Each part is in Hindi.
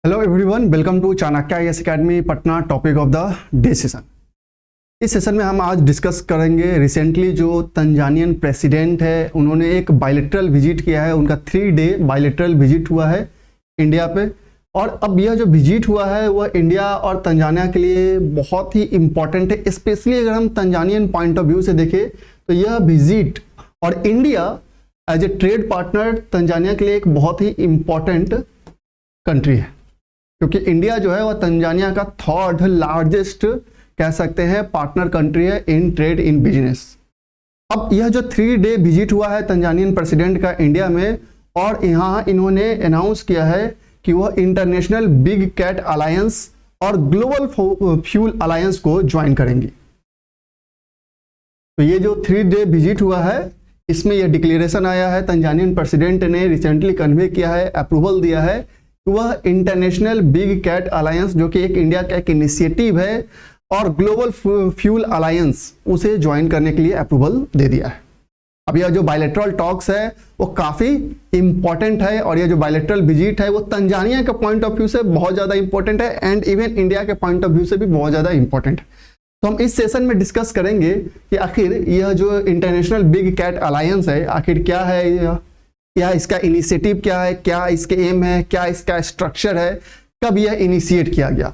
Hello everyone, welcome to Chanakya IAS academy Patna. Topic of the day session. इस सेशन में हम आज डिस्कस करेंगे रिसेंटली जो तंजानियन प्रेसिडेंट है, उन्होंने एक बायलैटरल विजिट किया है। उनका 3 डे बायलैटरल विजिट हुआ है इंडिया पे। और अब यह जो विजिट हुआ है वह इंडिया और तंजानिया के लिए बहुत ही इम्पॉर्टेंट है। स्पेशली अगर हम तंजानियन पॉइंट ऑफ व्यू से देखें तो यह विजिट और India as a trade partner Tanzania के लिए एक बहुत ही इम्पॉर्टेंट कंट्री है, क्योंकि इंडिया जो है वह तंजानिया का 3rd लार्जेस्ट कह सकते हैं पार्टनर कंट्री है इन ट्रेड इन बिजनेस। अब यह जो 3 डे विजिट हुआ है तंजानियन प्रेसिडेंट का इंडिया में, और यहाँ इन्होंने अनाउंस किया है कि वह इंटरनेशनल बिग कैट अलायंस और ग्लोबल फ्यूल अलायंस को ज्वाइन करेंगी। तो ये जो 3 डे विजिट हुआ है इसमें यह डिक्लेरेशन आया है, तंजानियन प्रेसिडेंट ने रिसेंटली कन्वे किया है, अप्रूवल दिया है, वह इंटरनेशनल बिग कैट अलायंस जो कि एक इंडिया का एक इनिशिएटिव है और ग्लोबल फ्यूल अलायंस उसे ज्वाइन करने के लिए अप्रूवल दे दिया है। अब यह जो बायलैटरल टॉक्स है वो काफ़ी इंपॉर्टेंट है, और यह जो बायलैटरल विजिट है वो तंजानिया के पॉइंट ऑफ व्यू से बहुत ज़्यादा इंपॉर्टेंट है एंड इवन इंडिया के पॉइंट ऑफ व्यू से भी बहुत ज़्यादा इंपॉर्टेंट है। तो हम इस सेशन में डिस्कस करेंगे कि आखिर यह जो इंटरनेशनल बिग कैट अलायंस है आखिर क्या है, क्या इसका इनिशिएटिव क्या है, क्या इसके एम है, क्या इसका स्ट्रक्चर है, कब यह इनिशिएट किया गया।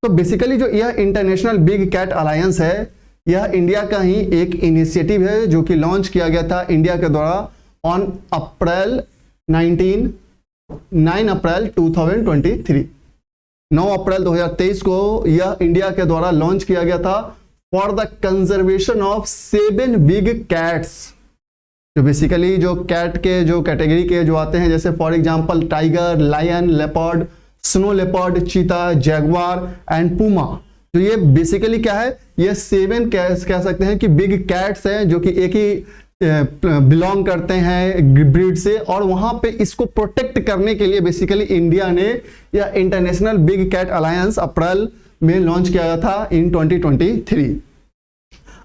तो बेसिकली जो यह इंटरनेशनल बिग कैट अलायंस है यह इंडिया का ही एक इनिशिएटिव है जो कि लॉन्च किया गया था इंडिया के द्वारा ऑन 9 अप्रैल 2023। 9 अप्रैल 2023 को यह इंडिया के द्वारा लॉन्च किया गया था for the conservation of 7 big cats. जो बेसिकली जो कैट के जो कैटेगरी के जो आते हैं, जैसे for example tiger, lion, leopard, snow leopard, cheetah, jaguar and puma. तो ये बेसिकली क्या है, ये 7 कह सकते हैं कि बिग कैट्स हैं जो कि एक ही बिलोंग करते हैं ब्रीड से, और वहां पे इसको प्रोटेक्ट करने के लिए बेसिकली इंडिया ने यह इंटरनेशनल बिग कैट अलायंस अप्रैल में लॉन्च किया गया था इन 2023।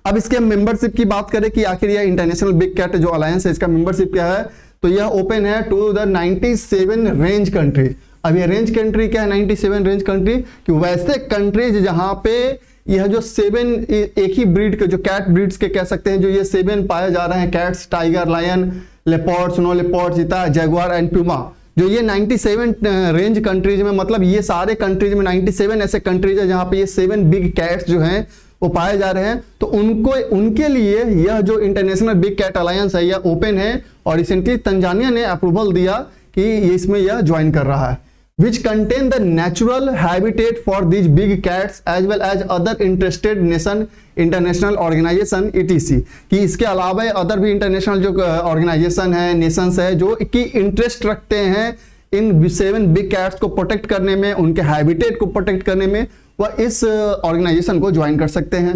अब इसके मेंबरशिप की बात करें कि आखिर यह इंटरनेशनल बिग कैट जो अलायंस है इसका मेंबरशिप क्या है, तो यह ओपन है टू द 97 रेंज कंट्री। अब ये रेंज कंट्री क्या है, 97 रेंज कंट्री, कि वैसे कंट्रीज जहां पे यह जो 7 एक ही ब्रीड के जो कैट ब्रीड्स के कह सकते हैं, जो ये 7 पाए जा रहे हैं, cats, tiger, lion, leopard, snow leopard, cheetah, jaguar and puma, जो ये 97 रेंज कंट्रीज में, मतलब ये सारे कंट्रीज में 97 ऐसे कंट्रीज है जहां पे ये 7 बिग कैट्स जो हैं वो पाए जा रहे हैं। तो उनके लिए यह जो इंटरनेशनल बिग कैट अलायंस है यह ओपन है, और रिसेंटली तंजानिया ने अप्रूवल दिया कि इसमें यह ज्वाइन कर रहा है, which contain the natural habitat for these big cats as well as other interested nation international organization etc। कि इसके अलावा अदर भी इंटरनेशनल जो ऑर्गेनाइजेशन है, नेशंस है जो कि इंटरेस्ट रखते हैं इन 7 बिग कैट्स को प्रोटेक्ट करने में, उनके हैबिटेट को प्रोटेक्ट करने में, वह इस ऑर्गेनाइजेशन को ज्वाइन कर सकते हैं।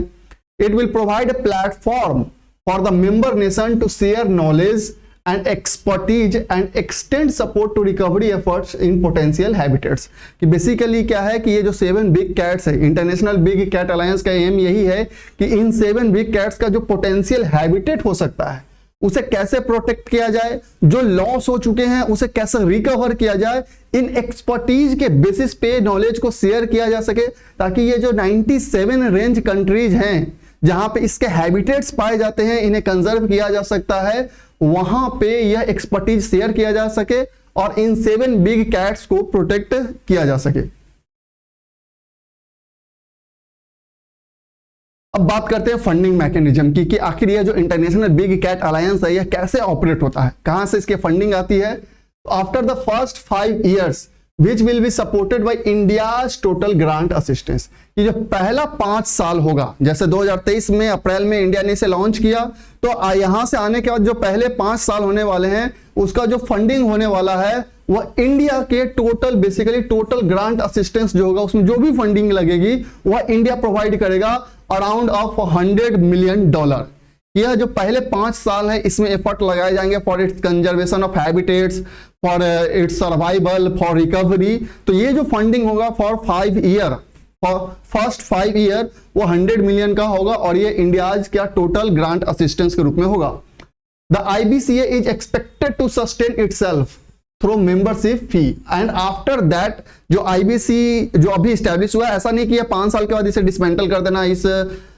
It will provide a platform for the member nation to share knowledge and expertise and extend support to recovery efforts in potential habitats। कि बेसिकली क्या है कि ये जो 7 बिग कैट्स है, इंटरनेशनल बिग कैट अलायंस का एम यही है कि इन 7 बिग कैट्स का जो पोटेंशियल हैबिटेट हो सकता है उसे कैसे प्रोटेक्ट किया जाए, जो लॉस हो चुके हैं उसे कैसे रिकवर किया जाए, इन एक्सपर्टीज के बेसिस पे नॉलेज को शेयर किया जा सके, ताकि ये जो 97 रेंज कंट्रीज हैं जहां पे इसके हैबिटेट्स पाए जाते हैं, इन्हें कंजर्व किया जा सकता है, वहां पे यह एक्सपर्टीज शेयर किया जा सके और इन 7 बिग कैट्स को प्रोटेक्ट किया जा सके। अब बात करते हैं फंडिंग मैकेनिज्म की कि आखिर यह जो इंटरनेशनल बिग कैट अलायंस है यह कैसे ऑपरेट होता है, कहां से इसके फंडिंग आती है। After the first 5 years which will be supported by India's total grant assistance। ये जो पहला 5 साल होगा, जैसे 2023 में अप्रैल में इंडिया ने इसे लॉन्च किया, तो यहां से आने के बाद जो पहले 5 साल होने वाले हैं उसका जो फंडिंग होने वाला है वह इंडिया के total basically total grant assistance जो होगा उसमें जो भी फंडिंग लगेगी वह इंडिया प्रोवाइड करेगा अराउंड ऑफ $100 मिलियन। यह जो पहले 5 साल है इसमें एफर्ट लगाए जाएंगे for its conservation of habitats, for its survival, for recovery. तो ये जो फंडिंग होगा for 5 year, for first 5 year वो 100 मिलियन का होगा, और ये इंडियाज का टोटल ग्रांट असिस्टेंस के रूप में होगा। The IBCA is expected to sustain itself through membership fee. And after that जो आईबीसी जो अभी स्टैब्लिश हुआ है, ऐसा नहीं कि ये 5 साल के बाद इसे डिसमेंटल कर देना, इस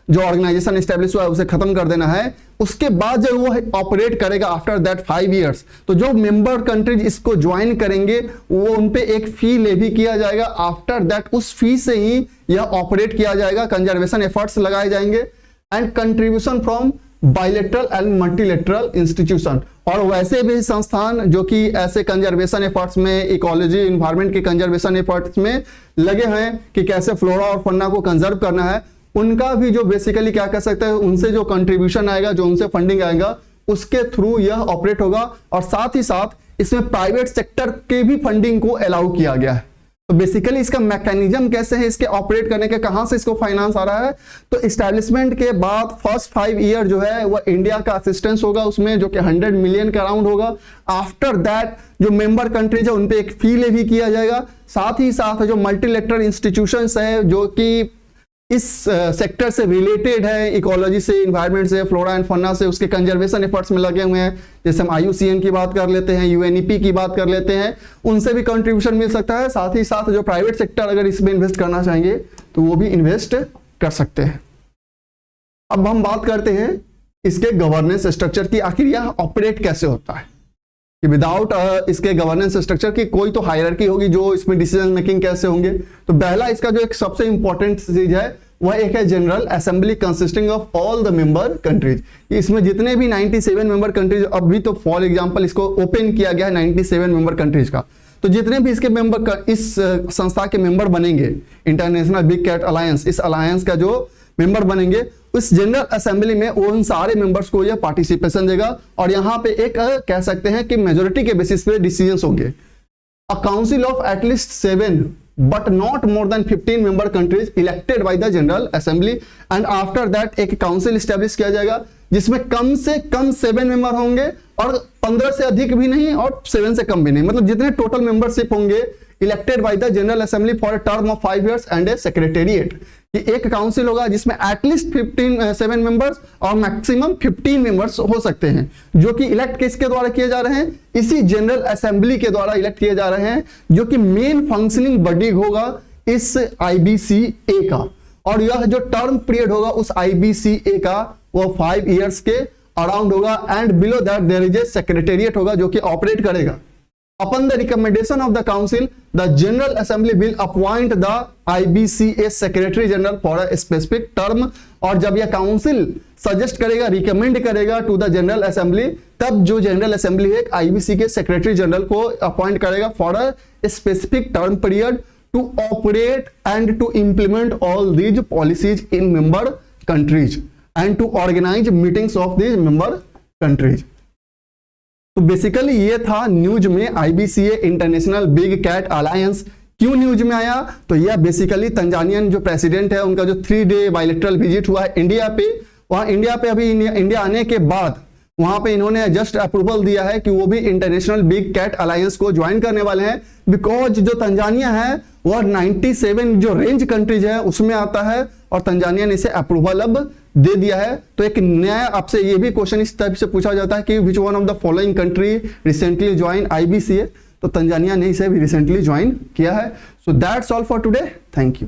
जो ऑर्गेनाइजेशन स्टैब्लिश हुआ है उसे खत्म कर देना है, उसके बाद जब वो ऑपरेट करेगा आफ्टर दैट 5 इयर्स, तो जो मेंबर कंट्रीज इसको ज्वाइन करेंगे वो उन पे एक फी लेवी किया जाएगा। आफ्टर दैट उस फी से ही यह ऑपरेट किया जाएगा, कंजर्वेशन एफर्ट्स लगाए जाएंगे and contribution from bilateral and multilateral institution. और वैसे भी संस्थान जो कि ऐसे कंजर्वेशन एफर्ट्स में, इकोलॉजी इन्वायरमेंट के कंजर्वेशन एफर्ट्स में लगे हैं कि कैसे फ्लोरा और फौना को कंजर्व करना है, उनका भी जो बेसिकली क्या कर सकते हैं, उनसे जो कंट्रीब्यूशन आएगा, जो उनसे फंडिंग आएगा, उसके थ्रू यह ऑपरेट होगा। और साथ ही साथ इसमें प्राइवेट सेक्टर के भी फंडिंग को अलाउ किया गया है। तो बेसिकली इसका मैकेनिज्म कैसे है, इसके ऑपरेट करने के, कहां से इसको फाइनेंस आ रहा है, तो इस्टेब्लिशमेंट के बाद फर्स्ट 5 ईयर जो है वह इंडिया का असिस्टेंस होगा उसमें, जो कि 100 मिलियन के अराउंड होगा। आफ्टर दैट जो मेंबर कंट्रीज है उन पे एक फी लेवी किया जाएगा। साथ ही साथ जो मल्टीलैटरल इंस्टीट्यूशंस है जो कि इस सेक्टर से रिलेटेड है, इकोलॉजी से, इन्वायरमेंट से, फ्लोरा एंड फौना से, उसके कंजर्वेशन एफर्ट्स में लगे हुए हैं, जैसे हम IUCN की बात कर लेते हैं, UNEP की बात कर लेते हैं, उनसे भी कंट्रीब्यूशन मिल सकता है। साथ ही साथ जो प्राइवेट सेक्टर अगर इसमें इन्वेस्ट करना चाहेंगे तो वो भी इन्वेस्ट कर सकते हैं। अब हम बात करते हैं इसके गवर्नेंस स्ट्रक्चर की, आखिर यह ऑपरेट कैसे होता है, कि विदाउट इसके गवर्नेंस स्ट्रक्चर की कोई तो हायरार्की होगी, जो इसमें डिसीजन मेकिंग कैसे होंगे। तो पहला इसका जो एक सबसे इंपॉर्टेंट चीज है वह एक है general assembly consisting of all the member countries. इसमें जितने भी 97 मेंबर कंट्रीज, अभी तो फॉर एग्जांपल इसको ओपन किया गया है 97 मेंबर कंट्रीज का, तो जितने भी इसके मेंबर, इस संस्था के मेंबर बनेंगे, इंटरनेशनल बिग कैट अलायंस, इस अलायंस का जो मेंबर बनेंगे, उस जनरल असेंबली में उन सारे मेंबर्स को यह पार्टिसिपेशन देगा। और यहां पे एक कह सकते हैं कि मेजोरिटी के बेसिस पे डिसीजंस होंगे। A council of at least 7 but not more than 15 member countries elected by the general assembly and after that एक काउंसिल स्टैब्लिश किया जाएगा जिसमें कम से कम 7 मेंबर होंगे और 15 से अधिक भी नहीं और 7 से कम भी नहीं, मतलब जितने टोटल मेंबरशिप होंगे elected by the general assembly for a term of 5 years and A secretariat. कि एक काउंसिल होगा जिसमें एटलीस्ट 7 मेंबर्स और मैक्सिमम 15 मेंबर्स हो सकते हैं, जो कि इलेक्ट किसके द्वारा किए जा रहे हैं, इसी जनरल असेंबली के द्वारा इलेक्ट किए जा रहे हैं, जो कि मेन फंक्शनिंग बॉडी होगा इस IBCA का। और यह जो टर्म पीरियड होगा उस IBCA का वो 5 इयर्स के अराउंड होगा। And below that there is a secretariat होगा जो कि ऑपरेट करेगा। Upon the recommendation of the council, the General Assembly will appoint the IBCA Secretary General for a specific term। और जब यह काउंसिल सजेस्ट करेगा, रिकमेंड करेगा टू द जनरल असेंबली, तब जो जनरल असेंबली है IBC के सेक्रेटरी जनरल को अपॉइंट करेगा for a specific term period to operate and to implement all these policies in member countries and to organize meetings of these member countries. तो बेसिकली ये था न्यूज में IBCA international big cat alliance क्यों न्यूज में आया। तो यह बेसिकली तंजानियन जो प्रेसिडेंट है उनका जो 3 डे बायलैटरल विजिट हुआ है इंडिया पे, वहां इंडिया पे अभी इंडिया आने के बाद वहां पे इन्होंने जस्ट अप्रूवल दिया है कि वो भी इंटरनेशनल बिग कैट अलायंस को ज्वाइन करने वाले हैं। बिकॉज जो तंजानिया है वह 97 जो रेंज कंट्रीज है उसमें आता है और तंजानिया ने इसे अप्रूवल अब दे दिया है। तो एक नया आपसे ये भी क्वेश्चन इस टाइप से पूछा जाता है कि which one of the following country recently join IBCA, तो तंजानिया ने इसे भी रिसेंटली ज्वाइन किया है। So that's all for today, thank you.